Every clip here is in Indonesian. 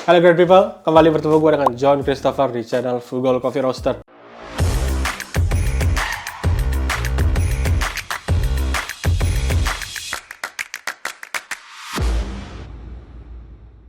Halo great people, kembali bertemu gue dengan John Christopher di channel Frugal Coffee Roaster.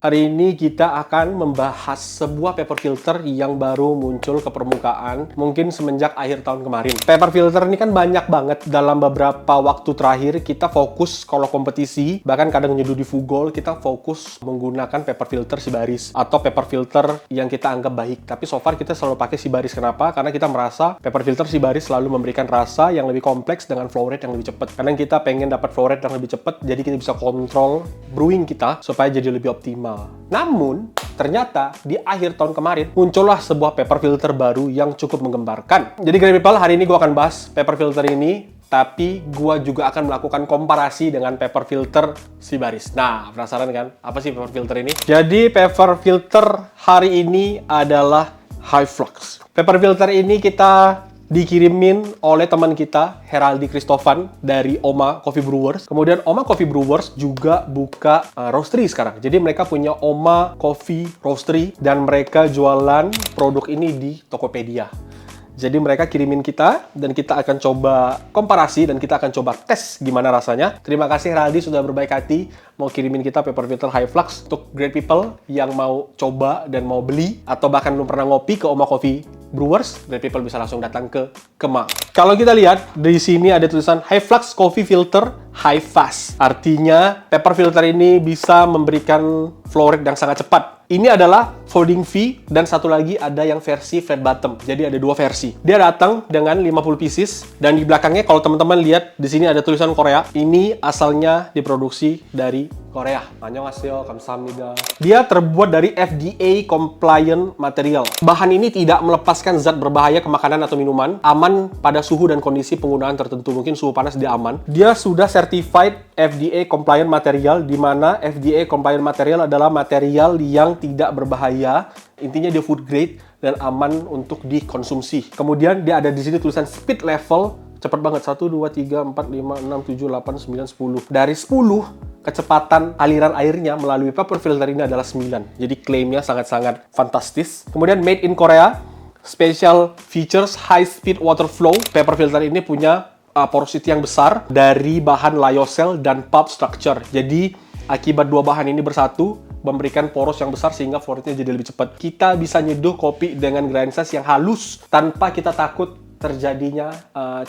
Hari ini kita akan membahas sebuah paper filter yang baru muncul ke permukaan mungkin semenjak akhir tahun kemarin. Paper filter ini kan banyak banget. Dalam beberapa waktu terakhir kita fokus kalau kompetisi, bahkan kadang nyeduh di Fugol, kita fokus menggunakan paper filter Sibaris atau paper filter yang kita anggap baik. Tapi so far kita selalu pakai Sibaris. Kenapa? Karena kita merasa paper filter Sibaris selalu memberikan rasa yang lebih kompleks dengan flow rate yang lebih cepat. Karena kita pengen dapat flow rate yang lebih cepat, jadi kita bisa kontrol brewing kita supaya jadi lebih optimal. Namun, ternyata di akhir tahun kemarin muncullah sebuah paper filter baru yang cukup menggembarkan. Jadi great people, hari ini gue akan bahas paper filter ini, tapi gue juga akan melakukan komparasi dengan paper filter Sibaris. Nah, penasaran kan? Apa sih paper filter ini? Jadi paper filter hari ini adalah High Flux. Paper filter ini kita dikirimin oleh teman kita, Heraldi Christovan dari Oma Coffee Brewers. Kemudian Oma Coffee Brewers juga buka roastery sekarang. Jadi mereka punya Oma Coffee Roastery dan mereka jualan produk ini di Tokopedia. Jadi mereka kirimin kita dan kita akan coba komparasi dan kita akan coba tes gimana rasanya. Terima kasih Heraldi sudah berbaik hati mau kirimin kita paper filter High Flux untuk great people yang mau coba dan mau beli atau bahkan belum pernah ngopi ke Oma Coffee Brewers, great people bisa langsung datang ke Kemang. Kalau kita lihat di sini ada tulisan High Flux Coffee Filter High Fast. Artinya paper filter ini bisa memberikan flow rate yang sangat cepat. Ini adalah folding V dan satu lagi ada yang versi flat bottom. Jadi ada dua versi. Dia datang dengan 50 pieces dan di belakangnya kalau teman-teman lihat di sini ada tulisan Korea. Ini asalnya diproduksi dari Korea. Annyeonghaseyo, kamsahamnida. Dia terbuat dari FDA compliant material. Bahan ini tidak melepaskan zat berbahaya ke makanan atau minuman, aman pada suhu dan kondisi penggunaan tertentu. Mungkin suhu panas dia aman. Dia sudah certified FDA compliant material, di mana FDA compliant material adalah material yang tidak berbahaya. Intinya dia food grade dan aman untuk dikonsumsi. Kemudian dia ada di sini tulisan speed level. Cepat banget, 1, 2, 3, 4, 5, 6, 7, 8, 9, 10. Dari 10, kecepatan aliran airnya melalui paper filter ini adalah 9. Jadi klaimnya sangat-sangat fantastis. Kemudian made in Korea, special features high speed water flow. Paper filter ini punya porosity yang besar dari bahan lyocell dan pulp structure. Jadi akibat dua bahan ini bersatu, memberikan poros yang besar sehingga flow rate-nya jadi lebih cepat. Kita bisa nyeduh kopi dengan grind size yang halus tanpa kita takut terjadinya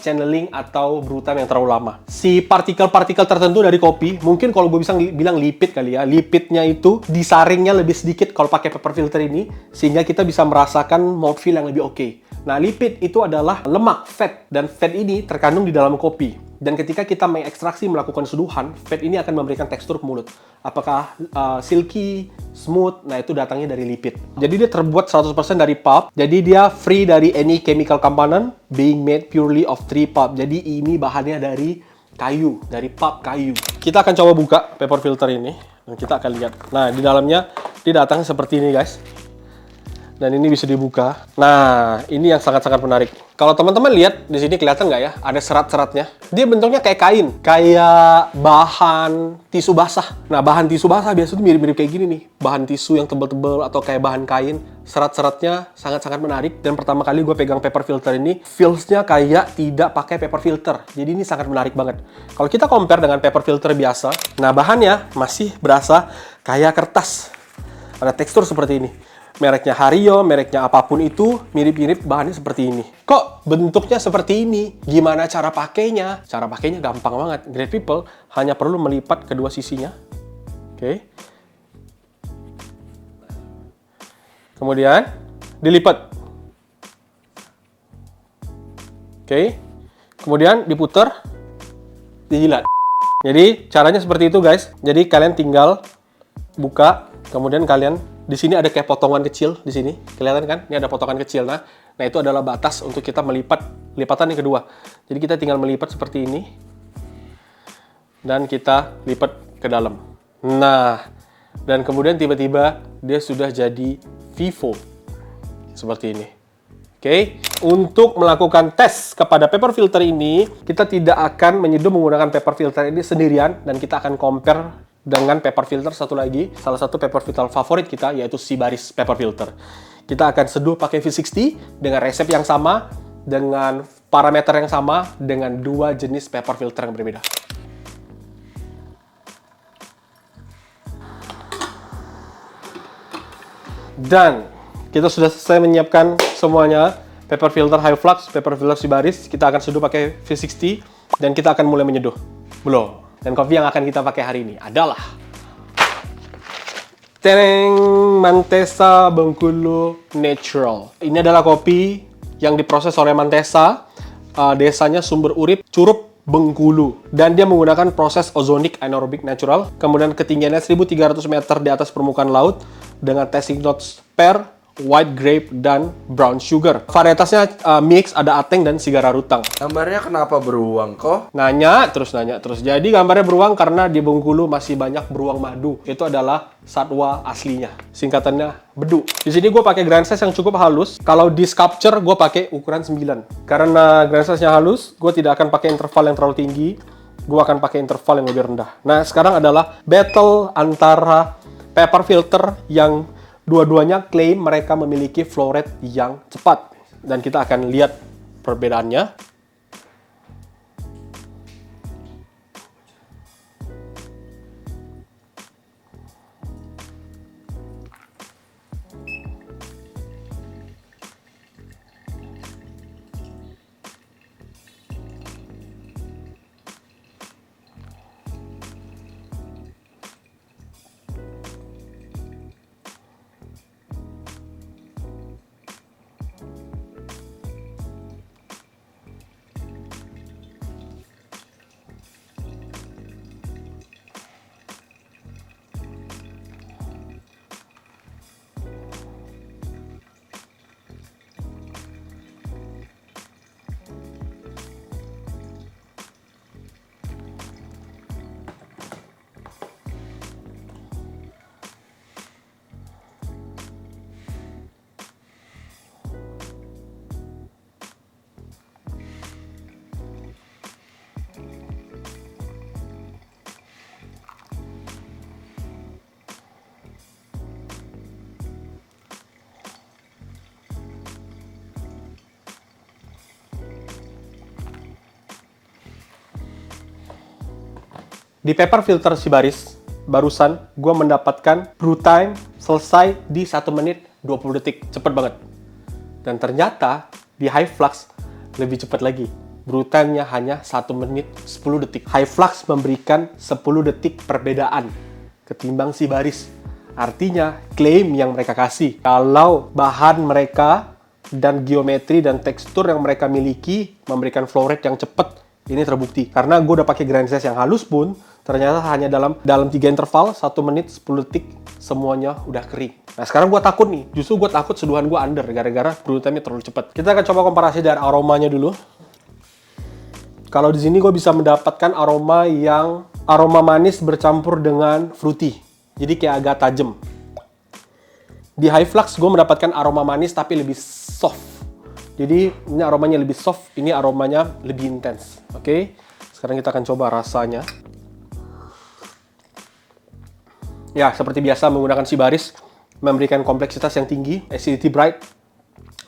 channeling atau brutan yang terlalu lama. Si partikel-partikel tertentu dari kopi, mungkin kalau gue bisa bilang lipid kali ya, lipidnya itu disaringnya lebih sedikit kalau pakai paper filter ini, sehingga kita bisa merasakan mouthfeel yang lebih oke. Nah, lipid itu adalah lemak, fat, dan fat ini terkandung di dalam kopi. Dan ketika kita mengekstraksi melakukan seduhan, fat ini akan memberikan tekstur ke mulut. Apakah silky, smooth, nah itu datangnya dari lipid. Jadi dia terbuat 100% dari pulp, jadi dia free dari any chemical component, being made purely of tree pulp. Jadi ini bahannya dari kayu, dari pulp kayu. Kita akan coba buka paper filter ini, dan kita akan lihat. Nah, di dalamnya dia datang seperti ini guys. Dan ini bisa dibuka. Nah, ini yang sangat-sangat menarik. Kalau teman-teman lihat di sini kelihatan nggak ya? Ada serat-seratnya. Dia bentuknya kayak kain, kayak bahan tisu basah. Nah, bahan tisu basah biasanya mirip-mirip kayak gini nih. Bahan tisu yang tebel-tebel atau kayak bahan kain. Serat-seratnya sangat-sangat menarik. Dan pertama kali gue pegang paper filter ini, feels-nya kayak tidak pakai paper filter. Jadi ini sangat menarik banget. Kalau kita compare dengan paper filter biasa, nah bahannya masih berasa kayak kertas. Ada tekstur seperti ini. Mereknya Hario, mereknya apapun itu, mirip-mirip bahannya seperti ini. Kok bentuknya seperti ini? Gimana cara pakainya? Cara pakainya gampang banget. Great people hanya perlu melipat kedua sisinya. Oke. Kemudian dilipat. Oke. Kemudian diputar, dijilat. Jadi caranya seperti itu guys. Jadi kalian tinggal buka, kemudian kalian di sini ada kayak potongan kecil di sini, kelihatan kan? Ini ada potongan kecil. Nah itu adalah batas untuk kita melipat lipatan yang kedua. Jadi kita tinggal melipat seperti ini dan kita lipat ke dalam. Nah, dan kemudian tiba-tiba dia sudah jadi vivo seperti ini. Oke, untuk melakukan tes kepada paper filter ini, kita tidak akan menyeduh menggunakan paper filter ini sendirian dan kita akan compare dengan paper filter satu lagi, salah satu paper filter favorit kita yaitu Sibaris paper filter. Kita akan seduh pakai V60 dengan resep yang sama, dengan parameter yang sama, dengan dua jenis paper filter yang berbeda. Dan kita sudah selesai menyiapkan semuanya, paper filter high flux, paper filter Sibaris. Kita akan seduh pakai V60 dan kita akan mulai menyeduh. Belum. Dan kopi yang akan kita pakai hari ini adalah Tereng Mantesa Bengkulu Natural. Ini adalah kopi yang diproses oleh Mantesa, desanya Sumber Urip, Curup, Bengkulu. Dan dia menggunakan proses ozonik anaerobic natural. Kemudian ketinggiannya 1300 meter di atas permukaan laut dengan tasting notes pear, white grape, dan brown sugar. Varietasnya mix, ada ateng dan sigara rutang. Gambarnya kenapa beruang kok? Nanya terus. Jadi gambarnya beruang karena di Bengkulu masih banyak beruang madu. Itu adalah satwa aslinya. Singkatannya bedu. Di sini gue pakai grind size yang cukup halus. Kalau di sculpture gue pakai ukuran 9. Karena grind size-nya halus, gue tidak akan pakai interval yang terlalu tinggi. Gue akan pakai interval yang lebih rendah. Nah, sekarang adalah battle antara paper filter yang dua-duanya klaim mereka memiliki flow rate yang cepat. Dan kita akan lihat perbedaannya. Di paper filter Sibaris, barusan gue mendapatkan brew time selesai di 1 menit 20 detik. Cepet banget. Dan ternyata di high flux lebih cepat lagi. Brew time-nya hanya 1 menit 10 detik. High flux memberikan 10 detik perbedaan ketimbang Sibaris. Artinya, klaim yang mereka kasih, kalau bahan mereka dan geometri dan tekstur yang mereka miliki memberikan flow rate yang cepat, ini terbukti. Karena gue udah pakai grind size yang halus pun, ternyata hanya dalam 3 interval, 1 menit 10 detik, semuanya udah kering. Nah, sekarang gue takut nih. Justru gue takut seduhan gue under, gara-gara brew time-nya terlalu cepat. Kita akan coba komparasi dari aromanya dulu. Kalau di sini gue bisa mendapatkan aroma manis bercampur dengan fruity. Jadi kayak agak tajam. Di high flux gue mendapatkan aroma manis tapi lebih soft. Jadi ini aromanya lebih soft, ini aromanya lebih intens. Oke, sekarang kita akan coba rasanya. Ya, seperti biasa menggunakan Sibaris, memberikan kompleksitas yang tinggi, acidity bright,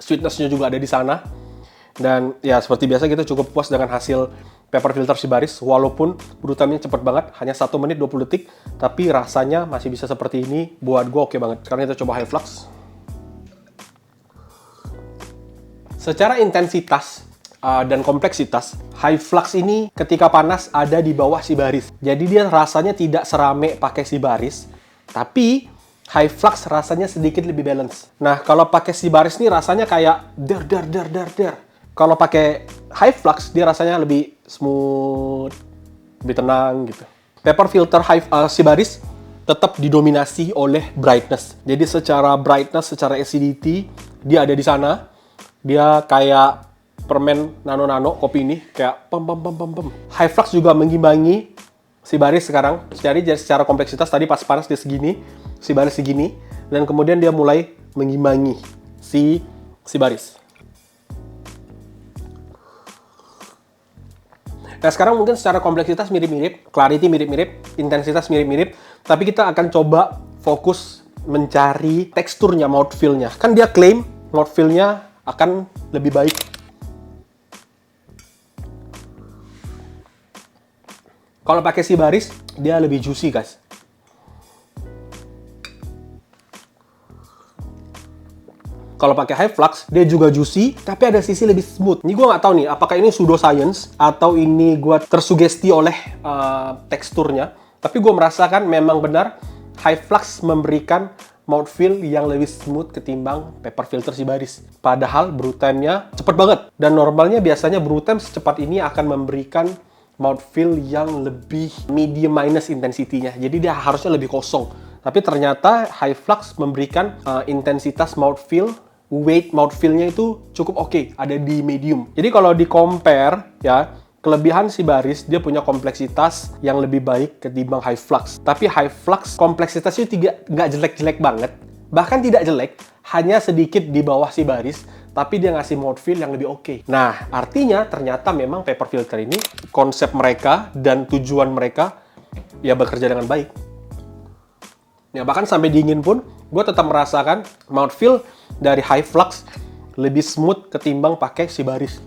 sweetness-nya juga ada di sana. Dan ya seperti biasa kita cukup puas dengan hasil paper filter Sibaris, walaupun brew time-nya cepat banget, hanya 1 menit 20 detik, tapi rasanya masih bisa seperti ini, buat gue oke banget. Sekarang kita coba high flux. Secara intensitas dan kompleksitas, high flux ini ketika panas ada di bawah Sibaris. Jadi dia rasanya tidak serame pakai Sibaris, tapi high flux rasanya sedikit lebih balance. Nah, kalau pakai Sibaris nih rasanya kayak der. Kalau pakai high flux dia rasanya lebih smooth, lebih tenang gitu. Paper filter Sibaris tetap didominasi oleh brightness. Jadi secara brightness, secara acidity dia ada di sana. Dia kayak permen nano kopi ini kayak pem. High flux juga mengimbangi Sibaris sekarang. Jadi secara kompleksitas tadi pas panas dia segini, Sibaris segini, dan kemudian dia mulai mengimbangi si Sibaris. Nah, sekarang mungkin secara kompleksitas mirip-mirip, clarity mirip-mirip, intensitas mirip-mirip, Tapi kita akan coba fokus mencari teksturnya, mouthfeel-nya. Kan dia klaim mouthfeel-nya akan lebih baik. Kalau pakai Sybaris, dia lebih juicy, guys. Kalau pakai High Flux, dia juga juicy, tapi ada sisi lebih smooth. Ini gue nggak tahu nih, apakah ini pseudoscience atau ini gue tersugesti oleh teksturnya. Tapi gue merasakan memang benar High Flux memberikan mouthfeel yang lebih smooth ketimbang paper filter Sybaris. Padahal brew time-nya cepet banget. Dan normalnya biasanya brew time secepat ini akan memberikan mouthfeel yang lebih medium minus intensity-nya. Jadi dia harusnya lebih kosong. Tapi ternyata High Flux memberikan intensitas mouthfeel, weight mouthfeel-nya itu cukup oke, ada di medium. Jadi kalau di compare ya, kelebihan Sybaris dia punya kompleksitas yang lebih baik ketimbang High Flux. Tapi High Flux kompleksitasnya nggak jelek-jelek banget, bahkan tidak jelek, hanya sedikit di bawah Sybaris, tapi dia ngasih mouthfeel yang lebih oke. Nah, artinya ternyata memang paper filter ini konsep mereka dan tujuan mereka ya bekerja dengan baik. Ya bahkan sampai dingin pun, gue tetap merasakan mouthfeel dari High Flux lebih smooth ketimbang pakai Sybaris.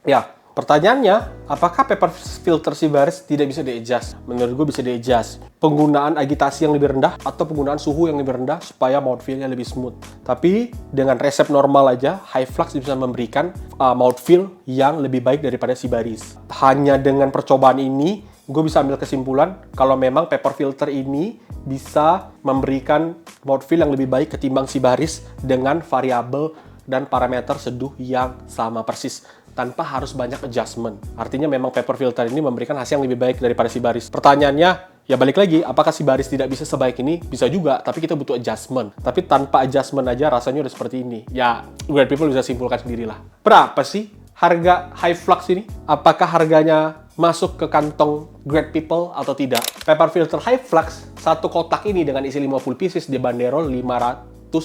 Ya, pertanyaannya, apakah paper filter Sybaris tidak bisa di-adjust? Menurut gue bisa di-adjust. Penggunaan agitasi yang lebih rendah atau penggunaan suhu yang lebih rendah supaya mouthfeel-nya lebih smooth. Tapi dengan resep normal aja, High Flux bisa memberikan mouthfeel yang lebih baik daripada Sybaris. Hanya dengan percobaan ini, gue bisa ambil kesimpulan kalau memang paper filter ini bisa memberikan mouthfeel yang lebih baik ketimbang Sybaris dengan variabel dan parameter seduh yang sama persis tanpa harus banyak adjustment. Artinya memang paper filter ini memberikan hasil yang lebih baik daripada Sybaris. Pertanyaannya, ya balik lagi, apakah Sybaris tidak bisa sebaik ini? Bisa juga, tapi kita butuh adjustment. Tapi tanpa adjustment aja rasanya udah seperti ini. Ya, Great People bisa simpulkan sendirilah. Berapa sih harga High Flux ini? Apakah harganya masuk ke kantong Great People atau tidak? Paper filter High Flux, satu kotak ini dengan isi 50 pieces dibanderol 270.000.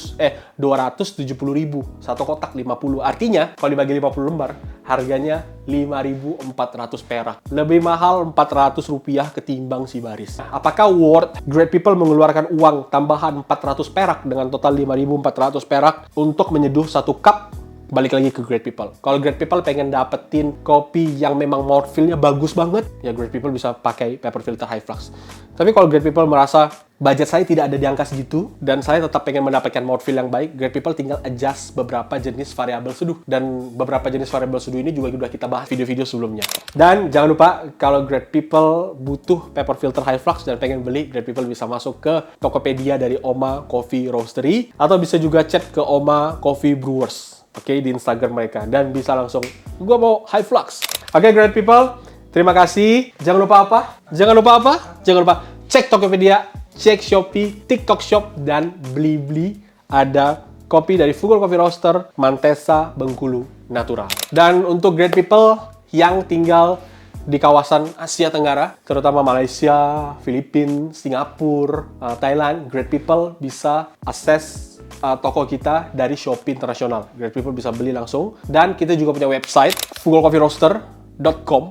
Satu kotak 50. Artinya, kalau dibagi 50 lembar, harganya 5.400 perak. Lebih mahal 400 rupiah ketimbang Sybaris. Apakah worth Great People mengeluarkan uang tambahan 400 perak dengan total 5.400 perak untuk menyeduh satu cup? Balik lagi ke Great People. Kalau Great People pengen dapetin kopi yang memang mouthfeel-nya bagus banget, ya Great People bisa pakai paper filter High Flux. Tapi kalau Great People merasa budget saya tidak ada di angka segitu, dan saya tetap pengen mendapatkan mouthfeel yang baik, Great People tinggal adjust beberapa jenis variabel seduh. Dan beberapa jenis variabel seduh ini juga sudah kita bahas video-video sebelumnya. Dan jangan lupa, kalau Great People butuh paper filter High Flux dan pengen beli, Great People bisa masuk ke Tokopedia dari Oma Coffee Roastery, atau bisa juga chat ke Oma Coffee Brewers. Oke, di Instagram mereka. Dan bisa langsung, gue mau High Flux. Oke, Great People, terima kasih. Jangan lupa apa? Jangan lupa cek Tokopedia, cek Shopee, TikTok Shop, dan Blibli. Ada kopi dari Fugal Coffee Roaster, Mantesa, Bengkulu, Natural. Dan untuk Great People yang tinggal di kawasan Asia Tenggara, terutama Malaysia, Filipina, Singapura, Thailand, Great People bisa akses toko kita dari Shopee Internasional. Great People bisa beli langsung. Dan kita juga punya website, fugalcoffeeroaster.com.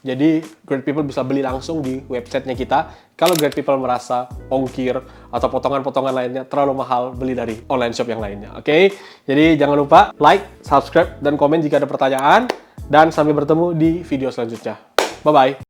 Jadi Great People bisa beli langsung di websitenya kita. Kalau Great People merasa ongkir atau potongan-potongan lainnya terlalu mahal, beli dari online shop yang lainnya. Oke? Jadi jangan lupa like, subscribe, dan komen jika ada pertanyaan. Dan sampai bertemu di video selanjutnya. Bye-bye.